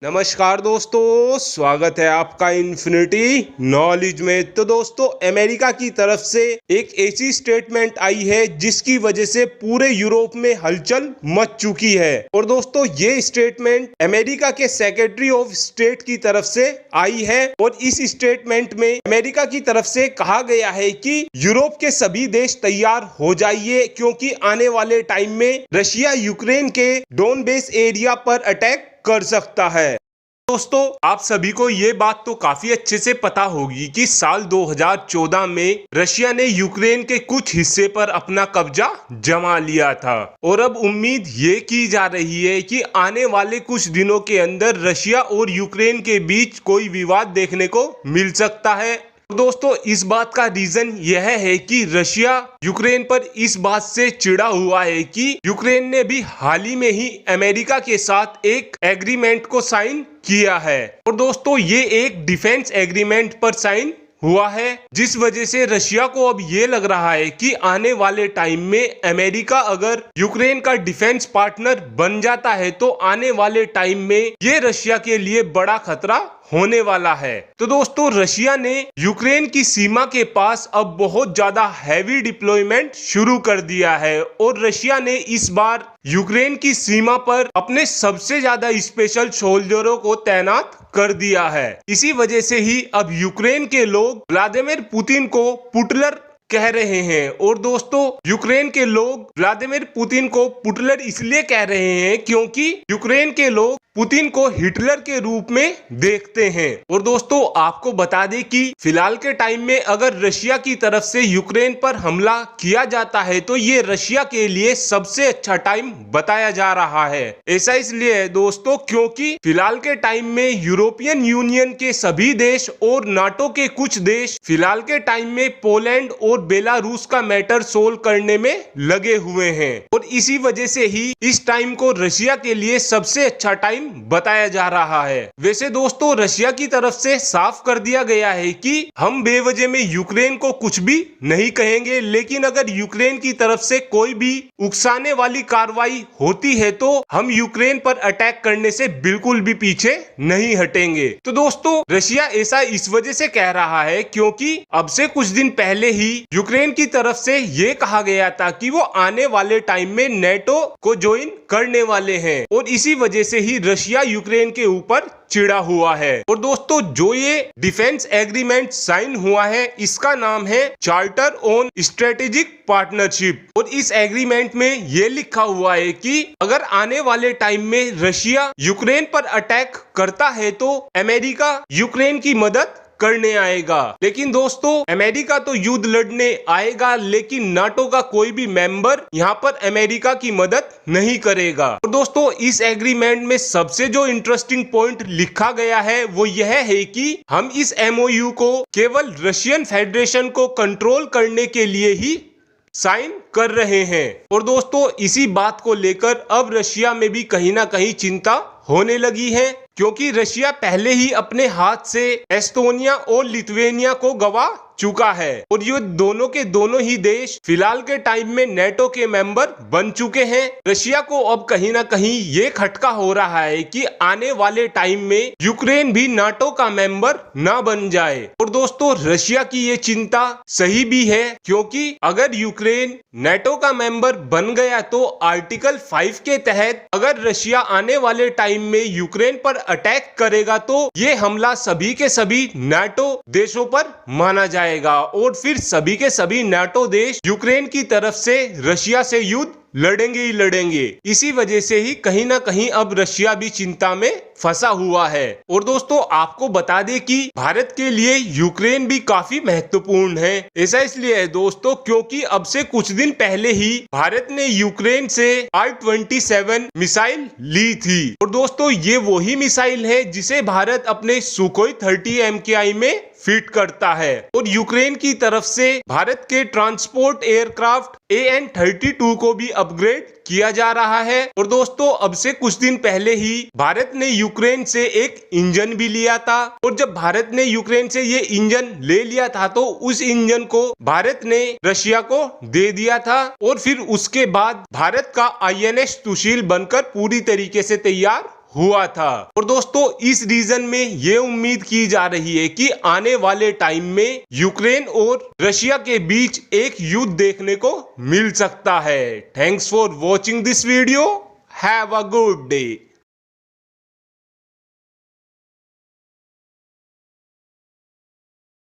नमस्कार दोस्तों, स्वागत है आपका इन्फिनिटी नॉलेज में। तो दोस्तों, अमेरिका की तरफ से एक ऐसी स्टेटमेंट आई है जिसकी वजह से पूरे यूरोप में हलचल मच चुकी है। और दोस्तों, ये स्टेटमेंट अमेरिका के सेक्रेटरी ऑफ स्टेट की तरफ से आई है और इस स्टेटमेंट में अमेरिका की तरफ से कहा गया है कि यूरोप के सभी देश तैयार हो जाइए, क्योंकि आने वाले टाइम में रशिया यूक्रेन के डोनबेस एरिया पर अटैक कर सकता है। दोस्तों, आप सभी को ये बात तो काफी अच्छे से पता होगी कि साल 2014 में रशिया ने यूक्रेन के कुछ हिस्से पर अपना कब्जा जमा लिया था और अब उम्मीद ये की जा रही है कि आने वाले कुछ दिनों के अंदर रशिया और यूक्रेन के बीच कोई विवाद देखने को मिल सकता है। दोस्तों, इस बात का रीजन यह है कि रशिया यूक्रेन पर इस बात से चिढ़ा हुआ है कि यूक्रेन ने भी हाल ही में ही अमेरिका के साथ एक एग्रीमेंट को साइन किया है। और दोस्तों, ये एक डिफेंस एग्रीमेंट पर साइन हुआ है, जिस वजह से रशिया को अब ये लग रहा है कि आने वाले टाइम में अमेरिका अगर यूक्रेन का डिफेंस पार्टनर बन जाता है तो आने वाले टाइम में ये रशिया के लिए बड़ा खतरा होने वाला है। तो दोस्तों, रशिया ने यूक्रेन की सीमा के पास अब बहुत ज्यादा हैवी डिप्लॉयमेंट शुरू कर दिया है और रशिया ने इस बार यूक्रेन की सीमा पर अपने सबसे ज्यादा स्पेशल सोल्जरों को तैनात कर दिया है। इसी वजह से ही अब यूक्रेन के लोग व्लादिमीर पुतिन को पुटलर कह रहे हैं। और दोस्तों, यूक्रेन के लोग व्लादिमीर पुतिन को पुटलर इसलिए कह रहे हैं क्योंकि यूक्रेन के लोग पुतिन को हिटलर के रूप में देखते हैं। और दोस्तों, आपको बता दें कि फिलहाल के टाइम में अगर रशिया की तरफ से यूक्रेन पर हमला किया जाता है तो ये रशिया के लिए सबसे अच्छा टाइम बताया जा रहा है। ऐसा इसलिए है दोस्तों क्योंकि फिलहाल के टाइम में यूरोपियन यूनियन के सभी देश और नाटो के कुछ देश फिलहाल के टाइम में पोलैंड और बेलारूस का मैटर सोल्व करने में लगे हुए हैं और इसी वजह से ही इस टाइम को रशिया के लिए सबसे अच्छा टाइम बताया जा रहा है। वैसे दोस्तों, रशिया की तरफ से साफ कर दिया गया है कि हम बेवजह में यूक्रेन को कुछ भी नहीं कहेंगे, लेकिन अगर यूक्रेन की तरफ से कोई भी उकसाने वाली कार्रवाई होती है तो हम यूक्रेन पर अटैक करने से बिल्कुल भी पीछे नहीं हटेंगे। तो दोस्तों, रशिया ऐसा इस वजह से कह रहा है क्योंकि अब से कुछ दिन पहले ही यूक्रेन की तरफ से ये कहा गया था कि वो आने वाले टाइम में नेटो को ज्वाइन करने वाले हैं और इसी वजह से ही रशिया यूक्रेन के ऊपर चिढ़ा हुआ है। और दोस्तों, जो ये डिफेंस एग्रीमेंट साइन हुआ है इसका नाम है चार्टर ऑन स्ट्रेटेजिक पार्टनरशिप और इस एग्रीमेंट में ये लिखा हुआ है कि अगर आने वाले टाइम में रशिया यूक्रेन पर अटैक करता है तो अमेरिका यूक्रेन की मदद करने आएगा। लेकिन दोस्तों, अमेरिका तो युद्ध लड़ने आएगा लेकिन नाटो का कोई भी मेंबर यहाँ पर अमेरिका की मदद नहीं करेगा। और दोस्तों, इस एग्रीमेंट में सबसे जो इंटरेस्टिंग पॉइंट लिखा गया है वो यह है कि हम इस एमओयू को केवल रशियन फेडरेशन को कंट्रोल करने के लिए ही साइन कर रहे हैं। और दोस्तों, इसी बात को लेकर अब रशिया में भी कहीं ना कहीं चिंता होने लगी है क्योंकि रशिया पहले ही अपने हाथ से एस्टोनिया और लिथुआनिया को गवा चुका है और ये दोनों के दोनों ही देश फिलहाल के टाइम में नेटो के मेंबर बन चुके हैं। रशिया को अब कहीं ना कहीं ये खटका हो रहा है कि आने वाले टाइम में यूक्रेन भी नाटो का मेंबर ना बन जाए। और दोस्तों, रशिया की ये चिंता सही भी है क्योंकि अगर यूक्रेन नेटो का मेंबर बन गया तो आर्टिकल 5 के तहत अगर रशिया आने वाले टाइम में यूक्रेन पर अटैक करेगा तो ये हमला सभी के सभी नाटो देशों पर माना जाएगा और फिर सभी के सभी नाटो देश यूक्रेन की तरफ से रशिया से युद्ध लड़ेंगे ही लड़ेंगे। इसी वजह से ही कहीं ना कहीं अब रशिया भी चिंता में फंसा हुआ है। और दोस्तों, आपको बता दें कि भारत के लिए यूक्रेन भी काफी महत्वपूर्ण है। ऐसा इसलिए है दोस्तों क्योंकि अब से कुछ दिन पहले ही भारत ने यूक्रेन से R-27 मिसाइल ली थी और दोस्तों, ये वही मिसाइल है जिसे भारत अपने सुखोई 30 MKI में फिट करता है। और यूक्रेन की तरफ से भारत के ट्रांसपोर्ट एयरक्राफ्ट AN-32 को भी अपग्रेड किया जा रहा है। और दोस्तों, अब से कुछ दिन पहले ही भारत ने यूक्रेन से एक इंजन भी लिया था और जब भारत ने यूक्रेन से ये इंजन ले लिया था तो उस इंजन को भारत ने रशिया को दे दिया था और फिर उसके बाद भारत का INS सुशील बनकर पूरी तरीके से तैयार हुआ था। और दोस्तों इस रीजन में ये उम्मीद की जा रही है कि आने वाले टाइम में यूक्रेन और रशिया के बीच एक युद्ध देखने को मिल सकता है। Thanks for watching this video. Have a good day.